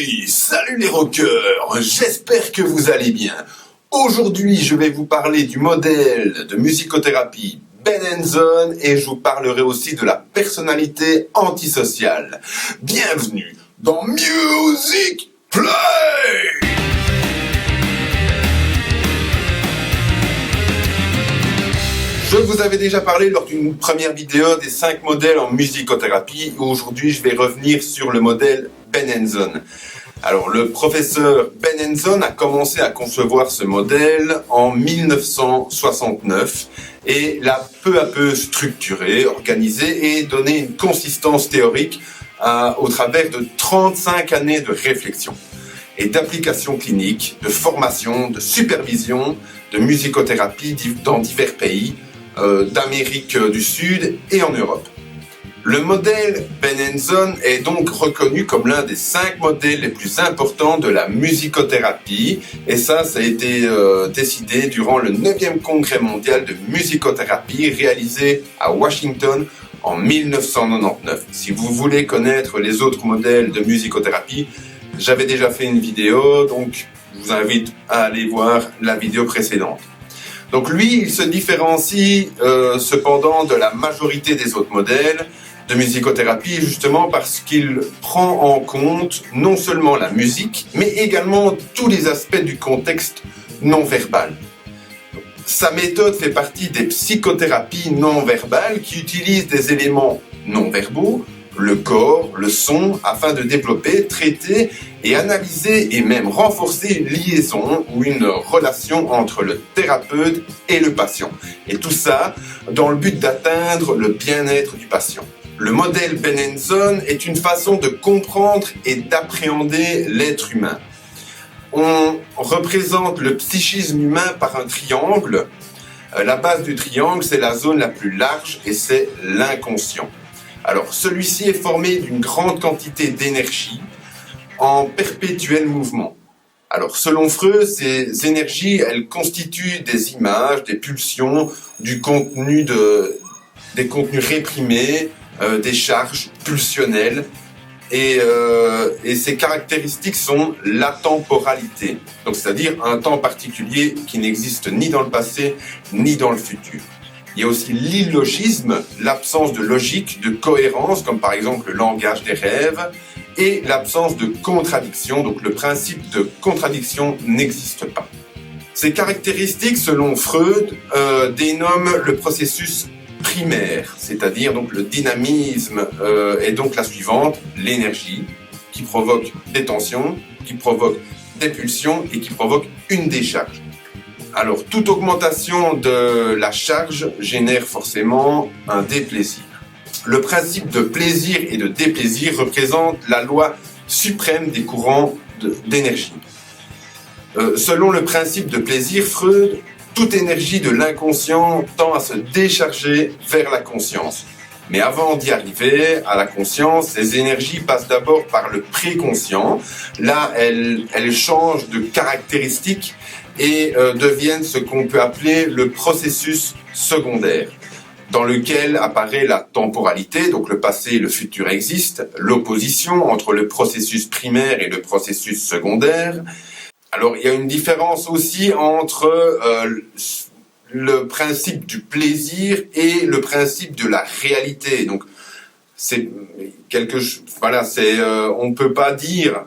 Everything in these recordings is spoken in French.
Hey, salut les rockers, j'espère que vous allez bien. Aujourd'hui, je vais vous parler du modèle de musicothérapie Benenson et je vous parlerai aussi de la personnalité antisociale. Bienvenue dans Music Play! Je vous avais déjà parlé lors d'une première vidéo des 5 modèles en musicothérapie. Aujourd'hui, je vais revenir sur le modèle Benenson. Alors, le professeur Benenson a commencé à concevoir ce modèle en 1969 et l'a peu à peu structuré, organisé et donné une consistance théorique au travers de 35 années de réflexion et d'application clinique, de formation, de supervision, de musicothérapie dans divers pays, d'Amérique du Sud et en Europe. Le modèle Benenson est donc reconnu comme l'un des 5 modèles les plus importants de la musicothérapie et ça a été décidé durant le 9e congrès mondial de musicothérapie réalisé à Washington en 1999. Si vous voulez connaître les autres modèles de musicothérapie, j'avais déjà fait une vidéo, donc je vous invite à aller voir la vidéo précédente. Donc lui, il se différencie cependant de la majorité des autres modèles de musicothérapie justement parce qu'il prend en compte non seulement la musique, mais également tous les aspects du contexte non-verbal. Sa méthode fait partie des psychothérapies non-verbales qui utilisent des éléments non-verbaux, le corps, le son, afin de développer, traiter et analyser et même renforcer une liaison ou une relation entre le thérapeute et le patient. Et tout ça dans le but d'atteindre le bien-être du patient. Le modèle Benenson est une façon de comprendre et d'appréhender l'être humain. On représente le psychisme humain par un triangle. La base du triangle, c'est la zone la plus large et c'est l'inconscient. Alors, celui-ci est formé d'une grande quantité d'énergie en perpétuel mouvement. Alors, selon Freud, ces énergies, elles constituent des images, des pulsions, des contenus réprimés, des charges pulsionnelles. Et ces caractéristiques sont la temporalité, donc c'est-à-dire un temps particulier qui n'existe ni dans le passé ni dans le futur. Il y a aussi l'illogisme, l'absence de logique, de cohérence, comme par exemple le langage des rêves, et l'absence de contradiction, donc le principe de contradiction n'existe pas. Ces caractéristiques, selon Freud, dénomment le processus primaire, c'est-à-dire donc le dynamisme est donc la suivante, l'énergie, qui provoque des tensions, qui provoque des pulsions et qui provoque une décharge. Alors, toute augmentation de la charge génère forcément un déplaisir. Le principe de plaisir et de déplaisir représente la loi suprême des courants d'énergie. Selon le principe de plaisir, Freud, toute énergie de l'inconscient tend à se décharger vers la conscience. Mais avant d'y arriver à la conscience, ces énergies passent d'abord par le préconscient. Là, elles changent de caractéristiques et deviennent ce qu'on peut appeler le processus secondaire, dans lequel apparaît la temporalité, donc le passé et le futur existent, l'opposition entre le processus primaire et le processus secondaire. Alors, il y a une différence aussi entre le principe du plaisir et le principe de la réalité. Donc, c'est on ne peut pas dire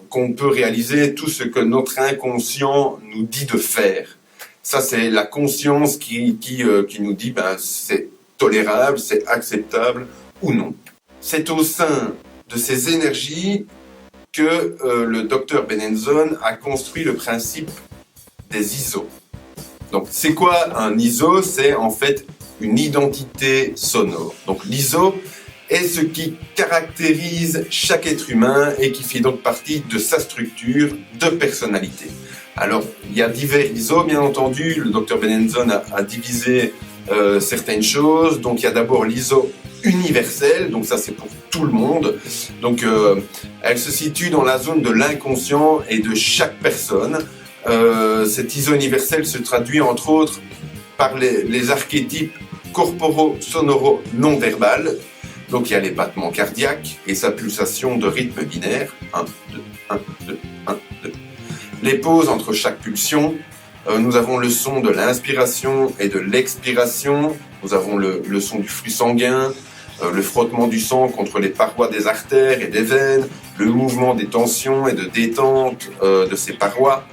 qu'on peut réaliser tout ce que notre inconscient nous dit de faire. Ça, c'est la conscience qui nous dit c'est tolérable, c'est acceptable ou non. C'est au sein de ces énergies que le docteur Benenson a construit le principe des ISO. Donc, c'est quoi un ISO? C'est en fait une identité sonore. Donc, l'ISO est ce qui caractérise chaque être humain et qui fait donc partie de sa structure de personnalité. Alors, il y a divers ISO, bien entendu. Le docteur Benenson a divisé certaines choses. Donc, il y a d'abord l'ISO universelle, donc ça c'est pour tout le monde. Donc, elle se situe dans la zone de l'inconscient et de chaque personne. Cette ISO universelle se traduit entre autres par les archétypes corporo-sonoro non-verbales Donc il y a les battements cardiaques et sa pulsation de rythme binaire. 1, 2, 1, 2, 1, 2. Les pauses entre chaque pulsion. Nous avons le son de l'inspiration et de l'expiration. Nous avons le son du flux sanguin, le frottement du sang contre les parois des artères et des veines, le mouvement des tensions et de détente de ces parois,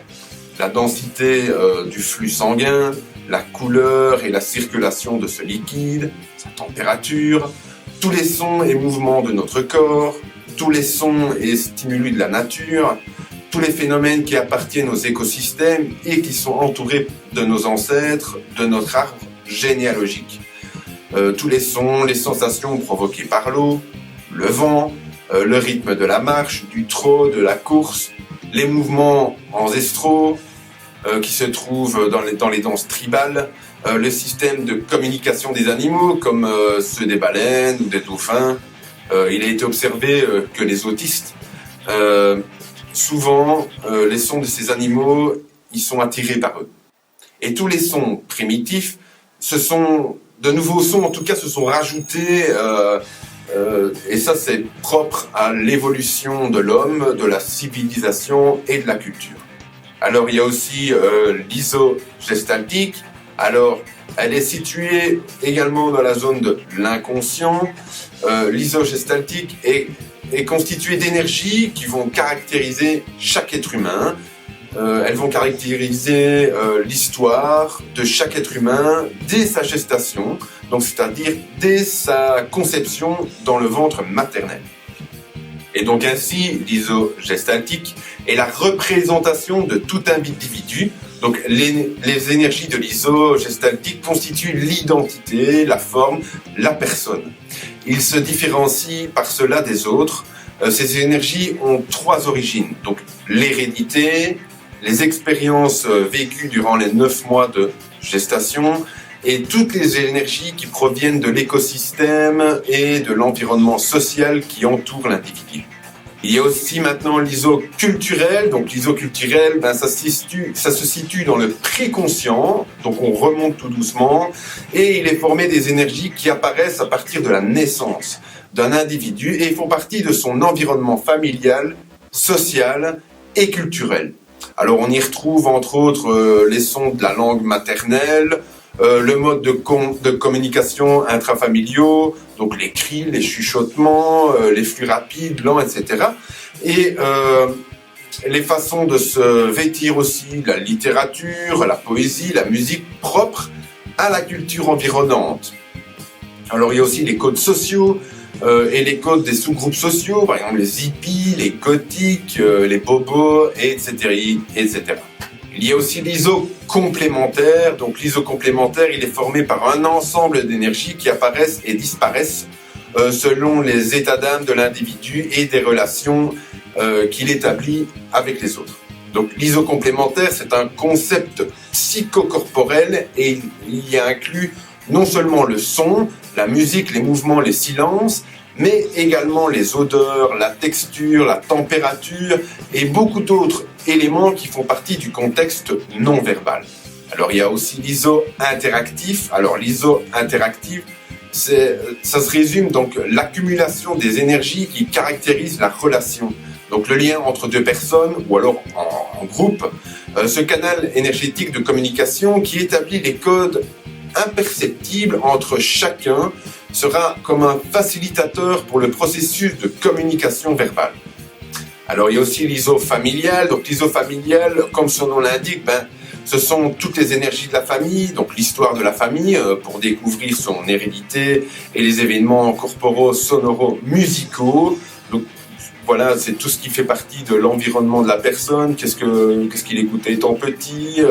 la densité du flux sanguin, la couleur et la circulation de ce liquide, sa température, tous les sons et mouvements de notre corps, tous les sons et stimuli de la nature, tous les phénomènes qui appartiennent aux écosystèmes et qui sont entourés de nos ancêtres, de notre arbre généalogique. Tous les sons, les sensations provoquées par l'eau, le vent, le rythme de la marche, du trot, de la course, les mouvements ancestraux qui se trouvent dans les danses tribales, le système de communication des animaux comme ceux des baleines ou des dauphins. Il a été observé que les autistes, souvent, les sons de ces animaux, ils sont attirés par eux. Et tous les sons primitifs, ce sont de nouveaux sons, en tout cas, se sont rajoutés, et ça c'est propre à l'évolution de l'homme, de la civilisation et de la culture. Alors il y a aussi l'isogestaltique. Alors elle est située également dans la zone de l'inconscient. L'isogestaltique est constituée d'énergies qui vont caractériser chaque être humain. Elles vont caractériser l'histoire de chaque être humain dès sa gestation, donc c'est-à-dire dès sa conception dans le ventre maternel. Et donc ainsi, l'isogestaltique est la représentation de tout individu. Donc les énergies de l'isogestaltique constituent l'identité, la forme, la personne. Il se différencie par cela des autres. Ces énergies ont 3 origines, donc l'hérédité, les expériences vécues durant les 9 mois de gestation et toutes les énergies qui proviennent de l'écosystème et de l'environnement social qui entoure l'individu. Il y a aussi maintenant l'isoculturel. Donc l'isoculturel, ça se situe dans le préconscient, donc on remonte tout doucement, et il est formé des énergies qui apparaissent à partir de la naissance d'un individu et font partie de son environnement familial, social et culturel. Alors on y retrouve entre autres les sons de la langue maternelle, le mode de communication intrafamiliaux, donc les cris, les chuchotements, les flux rapides, lents, etc. Et les façons de se vêtir aussi, la littérature, la poésie, la musique propre à la culture environnante. Alors il y a aussi les codes sociaux, et les codes des sous-groupes sociaux, par exemple les hippies, les gothiques, les bobos, etc., etc. Il y a aussi l'isocomplémentaire. Donc l'isocomplémentaire, il est formé par un ensemble d'énergies qui apparaissent et disparaissent selon les états d'âme de l'individu et des relations qu'il établit avec les autres. Donc l'isocomplémentaire, c'est un concept psychocorporel et il y a inclus non seulement le son, la musique, les mouvements, les silences, mais également les odeurs, la texture, la température et beaucoup d'autres éléments qui font partie du contexte non verbal. Alors il y a aussi l'iso-interactif. Alors l'iso-interactif, ça se résume donc l'accumulation des énergies qui caractérisent la relation. Donc le lien entre 2 personnes ou alors en groupe, ce canal énergétique de communication qui établit les codes imperceptible entre chacun sera comme un facilitateur pour le processus de communication verbale. Alors il y a aussi l'iso-familial. Donc l'iso-familial, comme son nom l'indique, ce sont toutes les énergies de la famille, donc l'histoire de la famille pour découvrir son hérédité et les événements corporaux, sonoraux, musicaux. Donc voilà, c'est tout ce qui fait partie de l'environnement de la personne, qu'est-ce qu'il écoutait étant petit,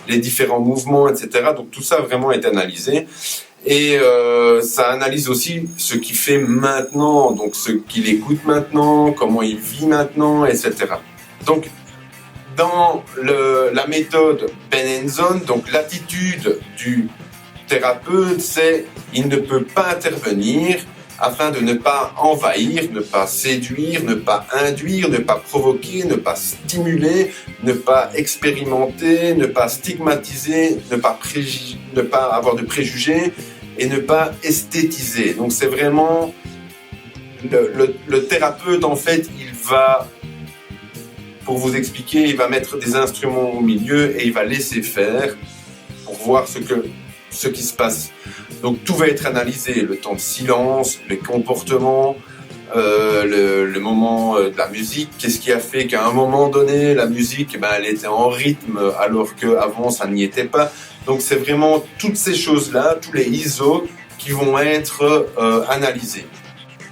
les différents mouvements, etc. Donc tout ça vraiment est analysé. Et ça analyse aussi ce qu'il fait maintenant, donc ce qu'il écoute maintenant, comment il vit maintenant, etc. Donc dans la méthode Benenson, donc l'attitude du thérapeute, c'est il ne peut pas intervenir afin de ne pas envahir, ne pas séduire, ne pas induire, ne pas provoquer, ne pas stimuler, ne pas expérimenter, ne pas stigmatiser, ne pas avoir de préjugés et ne pas esthétiser. Donc c'est vraiment le thérapeute, en fait, il va, pour vous expliquer, il va mettre des instruments au milieu et il va laisser faire pour voir ce qui se passe. Donc tout va être analysé, le temps de silence, les comportements, le moment de la musique, qu'est-ce qui a fait qu'à un moment donné, la musique, elle était en rythme alors qu'avant, ça n'y était pas. Donc c'est vraiment toutes ces choses-là, tous les ISO qui vont être analysés.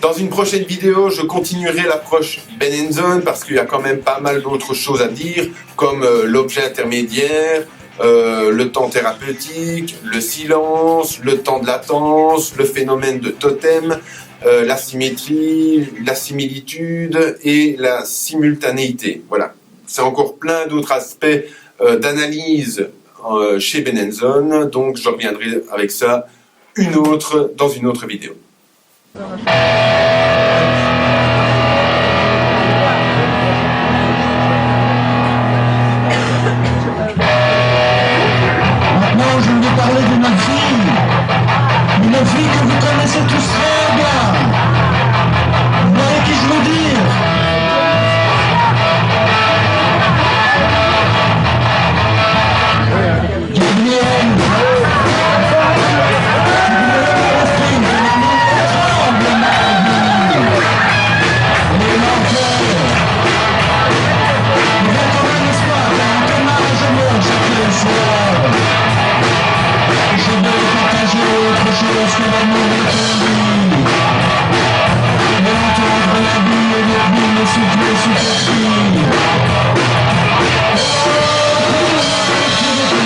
Dans une prochaine vidéo, je continuerai l'approche Benenson parce qu'il y a quand même pas mal d'autres choses à dire, comme l'objet intermédiaire, le temps thérapeutique, le silence, le temps de latence, le phénomène de totem, la symétrie, la similitude et la simultanéité. Voilà, c'est encore plein d'autres aspects d'analyse chez Benenson, donc je reviendrai avec ça dans une autre vidéo. Maintenant, je vais parler de ma fille. Une fille que vous connaissez tous très bien. Vous voyez qui je veux dire? Gabriel. Parce que l'amour est conduit et entendre la vie et le bruit me souffler sous tes pieds. Oh,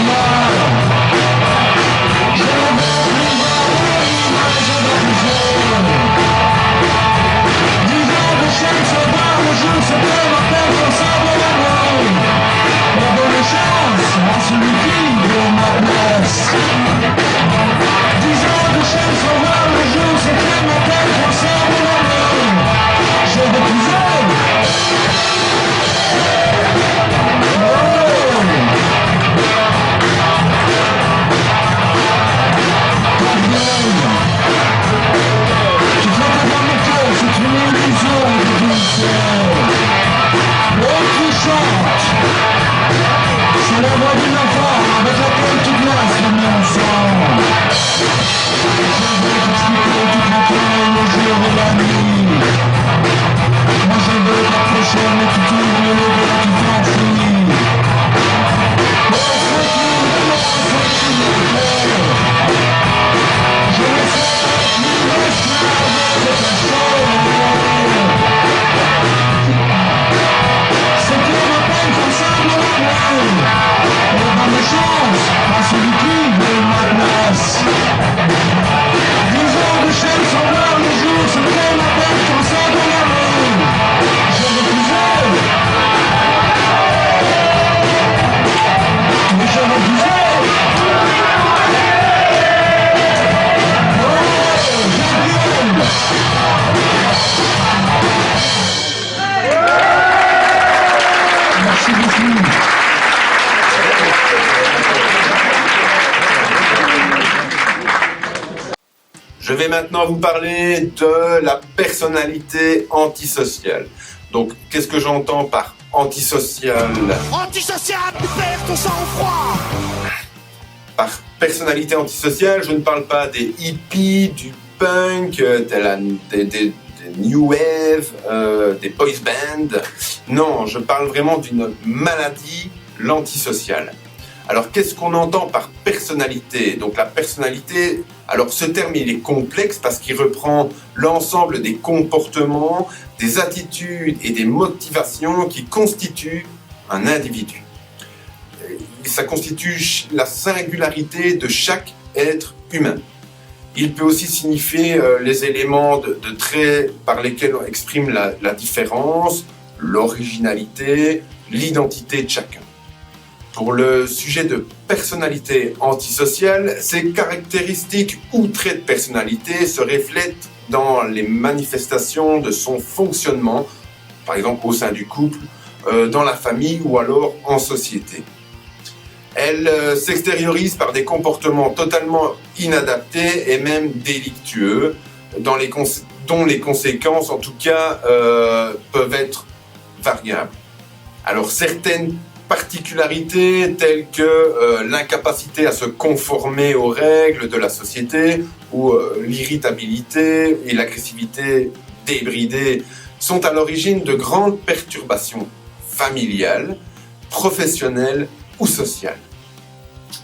moi. Je ne veux plus voir l'image baptisée. 10 ans de chaîne sauvage, le jour se fait ma peine sans savoir l'amour. La bonne chance à celui qui veut ma place. 10 ans de chaîne sauvage, le jour se fait ma peine sans savoir l'amour. Je veux plus elle. Tu frappes dans mon cœur, c'est une illusion de douceur. L'autre qui chante, c'est la voix d'une enfant avec laquelle tu glaces le mon sang. Je veux t'expliquer toute la terre, le jour et la nuit. Moi je veux t'approcher, mais tu tournes le dos et tu t'enfuis. Oh, faut-il le cœur. Je ne sais plus l'esclave de ta chair. C'est que ma peine comme ça me l'amour. Et dans mes chances, à celui qui veut ma place. 10 ans de chaîne sans voir le jour, c'est que ma peine comme ça de l'amour. Je veux plus elle. Mais je veux plus elle. Merci beaucoup. Je vais maintenant vous parler de la personnalité antisociale. Donc, qu'est-ce que j'entends par antisocial? Antisocial, tu perds ton sang-froid. Par personnalité antisociale, je ne parle pas des hippies, du punk, des new wave, des boys band. Non, je parle vraiment d'une maladie, l'antisocial. Alors, qu'est-ce qu'on entend par personnalité? Donc, la personnalité, alors ce terme, il est complexe parce qu'il reprend l'ensemble des comportements, des attitudes et des motivations qui constituent un individu. Ça constitue la singularité de chaque être humain. Il peut aussi signifier les éléments de traits par lesquels on exprime la différence, l'originalité, l'identité de chacun. Pour le sujet de personnalité antisociale, ces caractéristiques ou traits de personnalité se reflètent dans les manifestations de son fonctionnement, par exemple au sein du couple, dans la famille ou alors en société. Elle s'extériorise par des comportements totalement inadaptés et même délictueux dans dont les conséquences, en tout cas, peuvent être variables. Alors, certaines particularités telles que l'incapacité à se conformer aux règles de la société ou l'irritabilité et l'agressivité débridée sont à l'origine de grandes perturbations familiales, professionnelles ou sociales.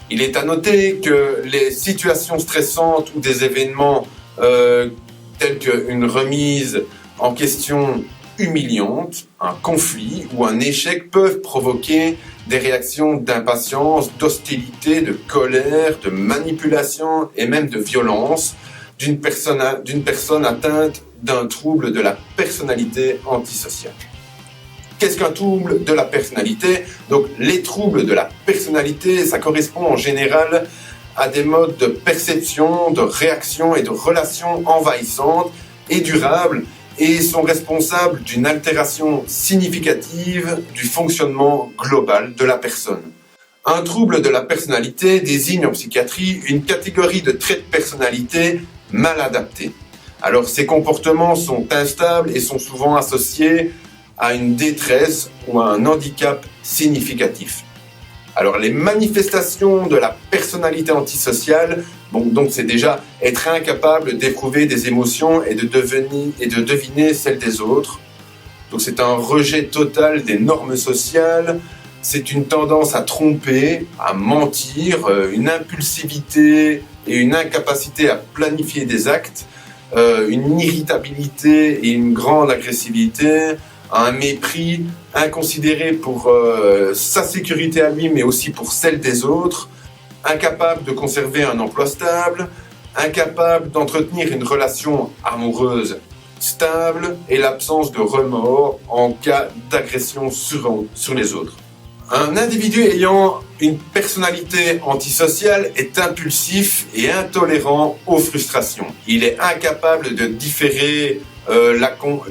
Il est à noter que les situations stressantes ou des événements tels qu'une remise en question humiliante, un conflit ou un échec peuvent provoquer des réactions d'impatience, d'hostilité, de colère, de manipulation et même de violence d'une personne atteinte d'un trouble de la personnalité antisociale. Qu'est-ce qu'un trouble de la personnalité? Donc, les troubles de la personnalité, ça correspond en général à des modes de perception, de réaction et de relations envahissantes et durables et sont responsables d'une altération significative du fonctionnement global de la personne. Un trouble de la personnalité désigne en psychiatrie une catégorie de traits de personnalité mal adaptés. Alors, ces comportements sont instables et sont souvent associés à une détresse ou à un handicap significatif. Alors, les manifestations de la personnalité antisociale, donc c'est déjà être incapable d'éprouver des émotions et de deviner celles des autres. Donc, c'est un rejet total des normes sociales, c'est une tendance à tromper, à mentir, une impulsivité et une incapacité à planifier des actes, une irritabilité et une grande agressivité, un mépris inconsidéré pour sa sécurité à lui, mais aussi pour celle des autres, incapable de conserver un emploi stable, incapable d'entretenir une relation amoureuse stable et l'absence de remords en cas d'agression sur les autres. Un individu ayant une personnalité antisociale est impulsif et intolérant aux frustrations. Il est incapable de différer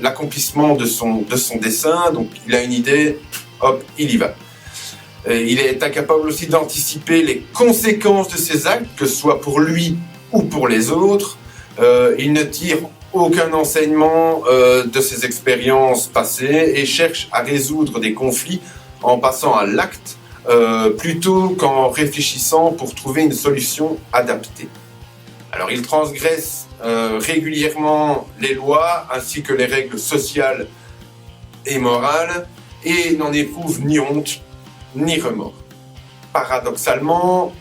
l'accomplissement de son dessein, donc il a une idée, hop, il y va. Il est incapable aussi d'anticiper les conséquences de ses actes, que ce soit pour lui ou pour les autres. Il ne tire aucun enseignement de ses expériences passées et cherche à résoudre des conflits en passant à l'acte plutôt qu'en réfléchissant pour trouver une solution adaptée. Alors il transgresse régulièrement les lois ainsi que les règles sociales et morales et n'en éprouve ni honte ni remords. Paradoxalement,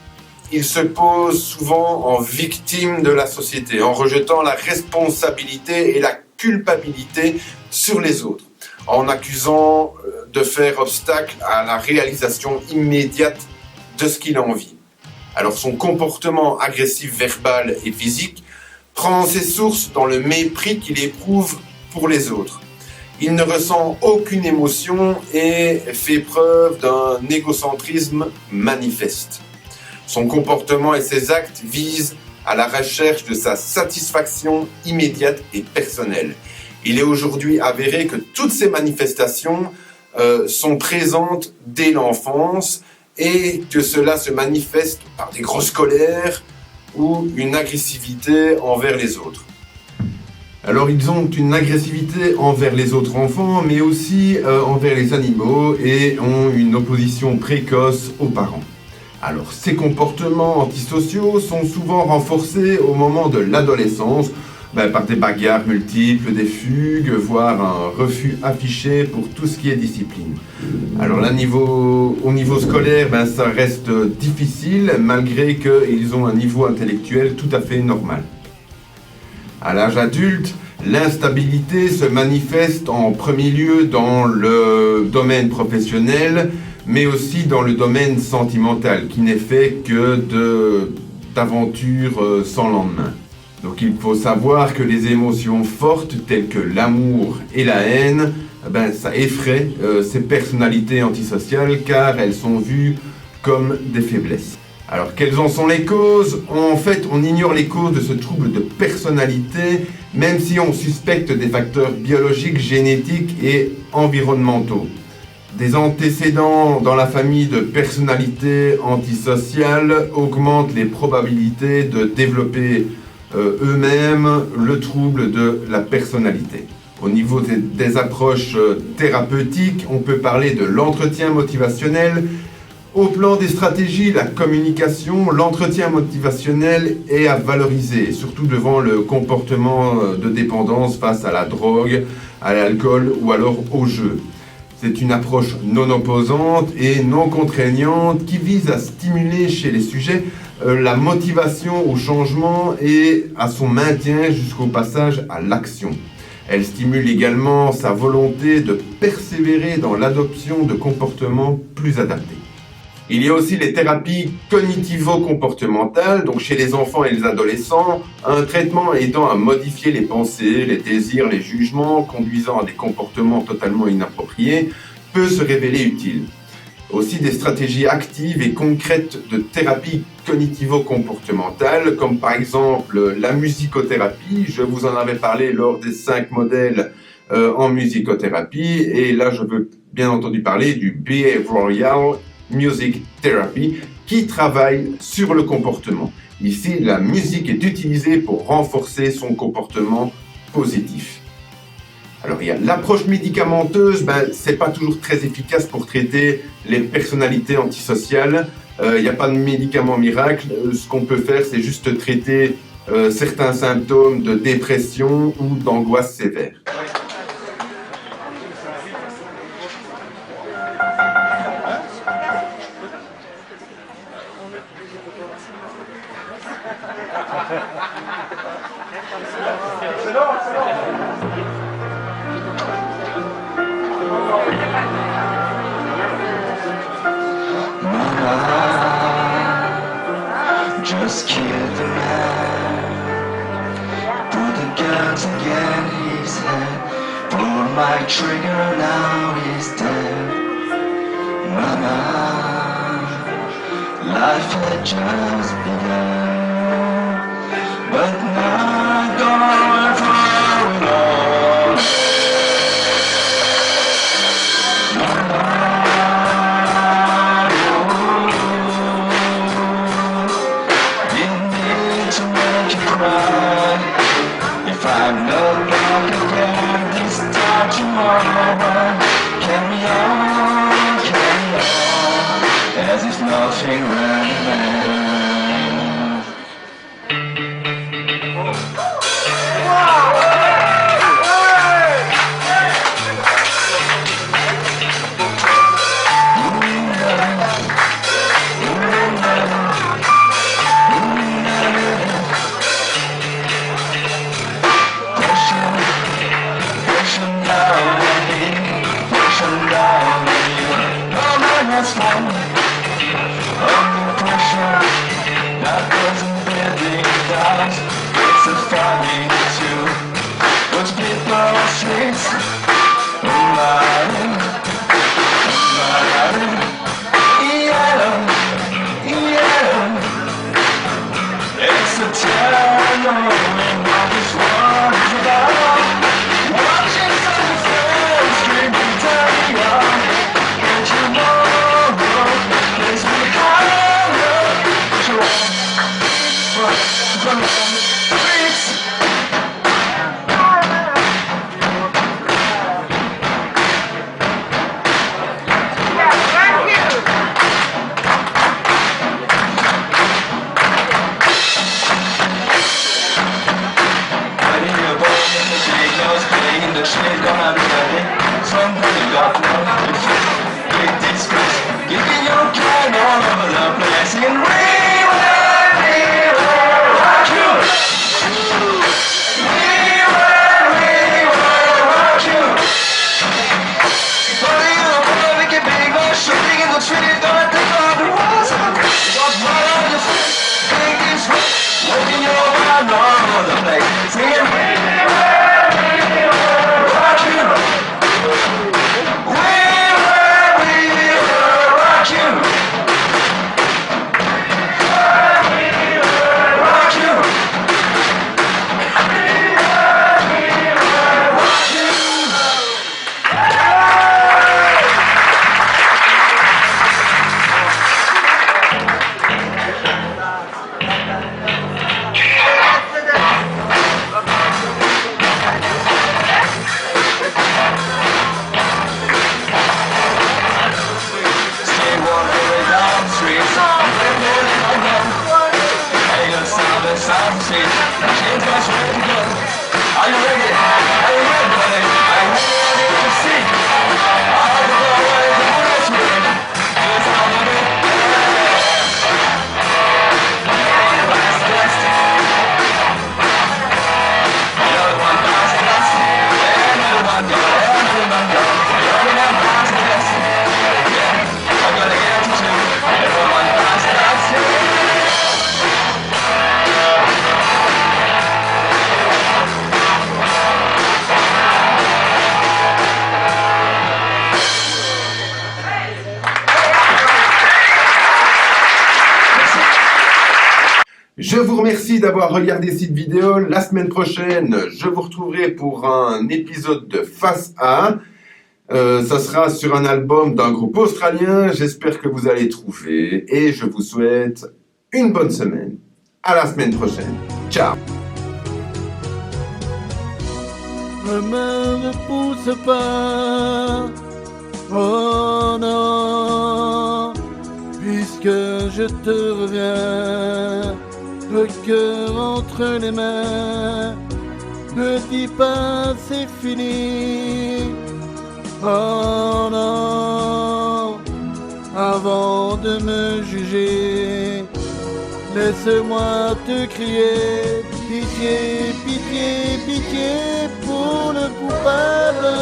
il se pose souvent en victime de la société en rejetant la responsabilité et la culpabilité sur les autres, en accusant de faire obstacle à la réalisation immédiate de ce qu'il a envie. Alors son comportement agressif verbal et physique prend ses sources dans le mépris qu'il éprouve pour les autres. Il ne ressent aucune émotion et fait preuve d'un égocentrisme manifeste. Son comportement et ses actes visent à la recherche de sa satisfaction immédiate et personnelle. Il est aujourd'hui avéré que toutes ces manifestations sont présentes dès l'enfance et que cela se manifeste par des grosses colères ou une agressivité envers les autres. Alors ils ont une agressivité envers les autres enfants, mais aussi envers les animaux et ont une opposition précoce aux parents. Alors ces comportements antisociaux sont souvent renforcés au moment de l'adolescence, par des bagarres multiples, des fugues, voire un refus affiché pour tout ce qui est discipline. Alors là, au niveau scolaire, ça reste difficile, malgré qu'ils ont un niveau intellectuel tout à fait normal. À l'âge adulte, l'instabilité se manifeste en premier lieu dans le domaine professionnel, mais aussi dans le domaine sentimental, qui n'est fait que d'aventures sans lendemain. Donc il faut savoir que les émotions fortes telles que l'amour et la haine, ça effraie ces personnalités antisociales car elles sont vues comme des faiblesses. Alors quelles en sont les causes? En fait, on ignore les causes de ce trouble de personnalité, même si on suspecte des facteurs biologiques, génétiques et environnementaux. Des antécédents dans la famille de personnalités antisociales augmentent les probabilités de développer eux-mêmes le trouble de la personnalité. Au niveau des approches thérapeutiques, on peut parler de l'entretien motivationnel. Au plan des stratégies, la communication, l'entretien motivationnel est à valoriser, surtout devant le comportement de dépendance face à la drogue, à l'alcool ou alors au jeu. C'est une approche non opposante et non contraignante qui vise à stimuler chez les sujets la motivation au changement et à son maintien jusqu'au passage à l'action. Elle stimule également sa volonté de persévérer dans l'adoption de comportements plus adaptés. Il y a aussi les thérapies cognitivo-comportementales, donc chez les enfants et les adolescents, un traitement aidant à modifier les pensées, les désirs, les jugements, conduisant à des comportements totalement inappropriés, peut se révéler utile. Aussi des stratégies actives et concrètes de thérapie cognitivo-comportementale, comme par exemple la musicothérapie. Je vous en avais parlé lors des 5 modèles en musicothérapie, et là je veux bien entendu parler du Behavioral Music Therapy qui travaille sur le comportement. Ici, la musique est utilisée pour renforcer son comportement positif. Alors, il y a l'approche médicamenteuse, c'est pas toujours très efficace pour traiter les personnalités antisociales. Il n'y a pas de médicament miracle. Ce qu'on peut faire, c'est juste traiter certains symptômes de dépression ou d'angoisse sévère. Just killed the man. Put the guns again his head. Pull my trigger, now he's dead. Mama, life had just begun, but now I'm going for it all. If I'm no longer there this time tomorrow, carry on, as if nothing remains. It's a funny too. What's people streets? It's a terror knowing what this world is about. Watching such a friends drinking dirty on. And tomorrow is behind us. Je vous remercie d'avoir regardé cette vidéo. La semaine prochaine, je vous retrouverai pour un épisode de Face A. Ça sera sur un album d'un groupe australien. J'espère que vous allez trouver. Et je vous souhaite une bonne semaine. À la semaine prochaine. Ciao. Ne me repousse pas, oh non, puisque je te reviens, le cœur entre les mains. Ne dis pas c'est fini, oh non, avant de me juger. Laisse-moi te crier, pitié, pitié, pitié pour le coupable.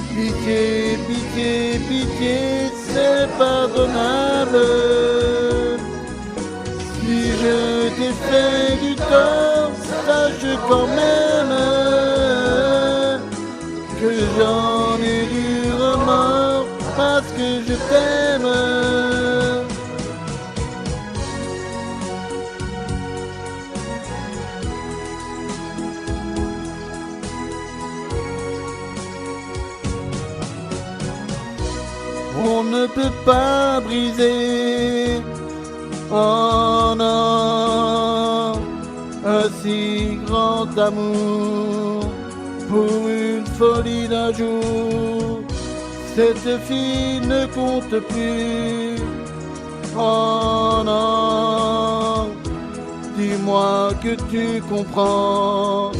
Pitié, pitié, pitié, c'est pardonnable. Si je t'ai fait du tort, sache quand même que j'en ai du remords parce que je t'aime. On ne peut pas briser, oh non, un si grand amour pour une folie d'un jour. Cette fille ne compte plus, oh non, dis-moi que tu comprends,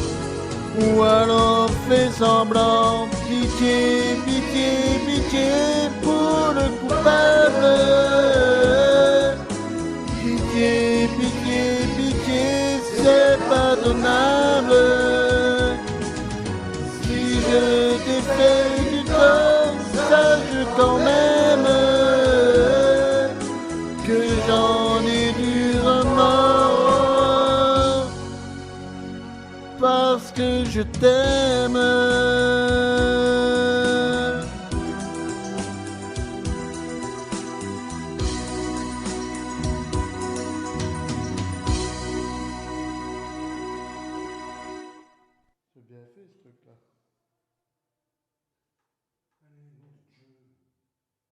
ou alors fais semblant. Pitié, pitié, pitié pour le coupable. Pitié, pitié, pitié, c'est pardonnable. Si je t'ai fait du tort, sache quand même que j'en ai du remords parce que je t'aime. C'est bien fait ce truc-là.